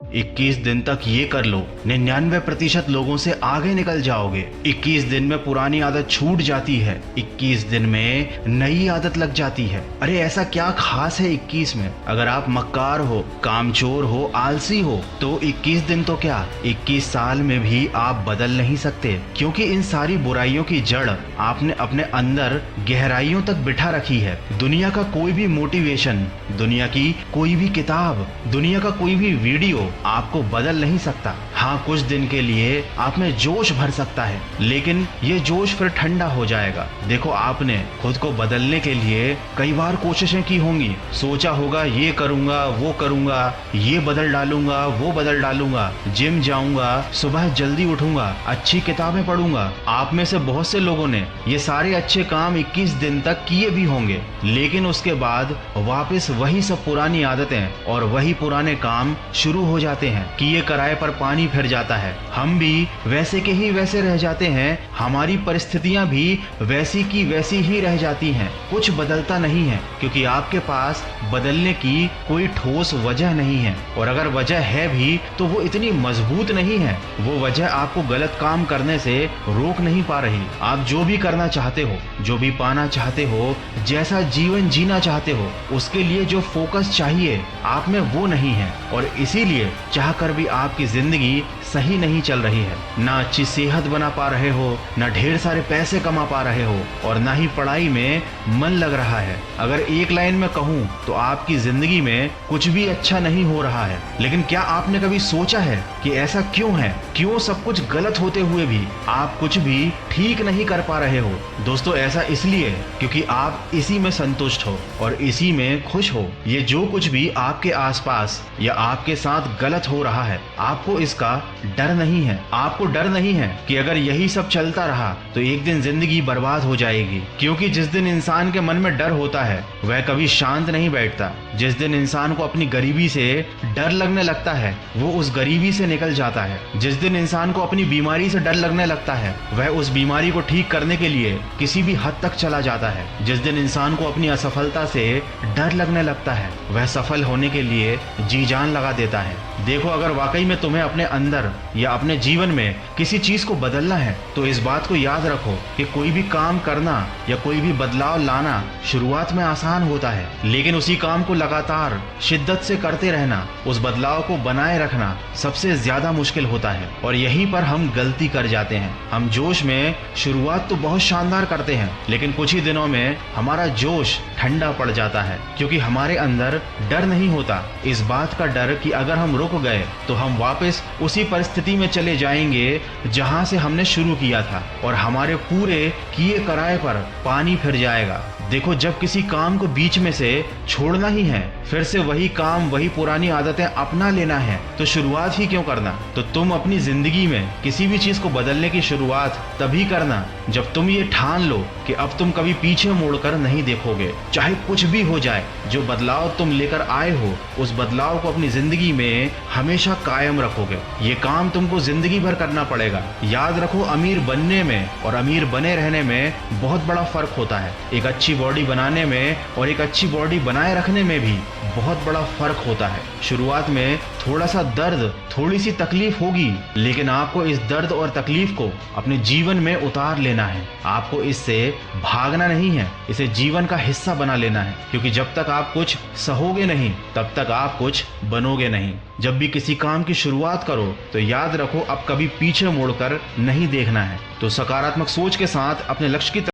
21 दिन तक ये कर लो, 99% लोगों से आगे निकल जाओगे। 21 दिन में पुरानी आदत छूट जाती है, 21 दिन में नई आदत लग जाती है। अरे ऐसा क्या खास है 21 में? अगर आप मक्कार हो, कामचोर हो, आलसी हो तो 21 दिन तो क्या, 21 साल में भी आप बदल नहीं सकते, क्योंकि इन सारी बुराइयों की जड़ आपने अपने अंदर गहराइयों तक बिठा रखी है। दुनिया का कोई भी मोटिवेशन, दुनिया की कोई भी किताब, दुनिया का कोई भी वीडियो आपको बदल नहीं सकता। हाँ, कुछ दिन के लिए आप में जोश भर सकता है, लेकिन ये जोश फिर ठंडा हो जाएगा। देखो, आपने खुद को बदलने के लिए कई बार कोशिशें की होंगी, सोचा होगा ये करूंगा, वो करूंगा, ये बदल डालूंगा, वो बदल डालूंगा, जिम जाऊंगा, सुबह जल्दी उठूंगा, अच्छी किताबें पढ़ूंगा। आप में से बहुत से लोगों ने ये सारे अच्छे काम 21 दिन तक किए भी होंगे, लेकिन उसके बाद वापस वही सब पुरानी आदतें और वही पुराने काम शुरू हो जाते हैं। किए कराए पर पानी फिर जाता है। हम भी वैसे के ही वैसे रह जाते हैं, हमारी परिस्थितियां भी वैसी की वैसी ही रह जाती हैं। कुछ बदलता नहीं है, क्योंकि आपके पास बदलने की कोई ठोस वजह नहीं है, और अगर वजह है भी तो वो इतनी मजबूत नहीं है। वो वजह आपको गलत काम करने से रोक नहीं पा रही। आप जो भी करना चाहते हो, जो भी पाना चाहते हो, जैसा जीवन जीना चाहते हो, उसके लिए जो फोकस चाहिए आप में वो नहीं है, और इसीलिए चाहकर भी आपकी जिंदगी सही नहीं चल रही है। ना अच्छी सेहत बना पा रहे हो, ना ढेर सारे पैसे कमा पा रहे हो, और ना ही पढ़ाई में मन लग रहा है। अगर एक लाइन में कहूँ तो आपकी जिंदगी में कुछ भी अच्छा नहीं हो रहा है। लेकिन क्या आपने कभी सोचा है कि ऐसा क्यों है? क्यों सब कुछ गलत होते हुए भी आप कुछ भी ठीक नहीं कर पा रहे हो? दोस्तों, ऐसा इसलिए क्योंकि आप इसी में संतुष्ट हो और इसी में खुश हो। ये जो कुछ भी आपके आसपास या आपके साथ गलत हो रहा है, आपको इसका डर नहीं है। आपको डर नहीं है कि अगर यही सब चलता रहा तो एक दिन जिंदगी बर्बाद हो जाएगी, क्योंकि जिस दिन इंसान के मन में डर होता है वह कभी शांत नहीं बैठता। जिस दिन इंसान को अपनी गरीबी से डर लगने लगता है वो उस गरीबी से निकल जाता है। जिस दिन इंसान को अपनी बीमारी से डर लगने लगता है वह उस बीमारी को ठीक करने के लिए किसी भी हद तक चला जाता है। जिस दिन इंसान को अपनी असफलता से डर लगने लगता है वह सफल होने के लिए जी जान लगा देता है। देखो, अगर वाकई में तुम्हें अपने अंदर या अपने जीवन में किसी चीज को बदलना है तो इस बात को याद रखो कि कोई भी काम करना या कोई भी बदलाव लाना शुरुआत में आसान होता है, लेकिन उसी काम को लगातार शिद्दत से करते रहना, उस बदलाव को बनाए रखना सबसे ज्यादा मुश्किल होता है। और यहीं पर हम गलती कर जाते हैं। हम जोश में शुरुआत तो बहुत शानदार करते हैं, लेकिन कुछ ही दिनों में हमारा जोश ठंडा पड़ जाता है, क्योंकि हमारे अंदर डर नहीं होता। इस बात का डर कि अगर हम रुक गए तो हम वापस उसी परिस्थिति में चले जाएंगे जहां से हमने शुरू किया था, और हमारे पूरे किए कराए पर पानी फिर जाएगा। देखो, जब किसी काम को बीच में से छोड़ना ही है, फिर से वही काम, वही पुरानी आदतें अपना लेना है, तो शुरुआत ही क्यों करना? तो तुम अपनी जिंदगी में किसी भी चीज को बदलने की शुरुआत तभी करना जब तुम ये ठान लो कि अब तुम कभी पीछे मुड़कर नहीं देखोगे। चाहे कुछ भी हो जाए, जो बदलाव तुम लेकर आए हो उस बदलाव को अपनी जिंदगी में हमेशा कायम रखोगे। ये काम तुमको जिंदगी भर करना पड़ेगा। याद रखो, अमीर बनने में और अमीर बने रहने में बहुत बड़ा फर्क होता है। एक अच्छी बॉडी बनाने में और एक अच्छी बॉडी बनाए रखने में भी बहुत बड़ा फर्क होता है। शुरुआत में थोड़ा सा दर्द, थोड़ी सी तकलीफ होगी, लेकिन आपको इस दर्द और तकलीफ को अपने जीवन में उतार लेना है। आपको इससे भागना नहीं है, इसे जीवन का हिस्सा बना लेना है, क्योंकि जब तक आप कुछ सहोगे नहीं तब तक आप कुछ बनोगे नहीं। जब भी किसी काम की शुरुआत करो तो याद रखो अब कभी पीछे मुड़कर नहीं देखना है। तो सकारात्मक सोच के साथ अपने लक्ष्य की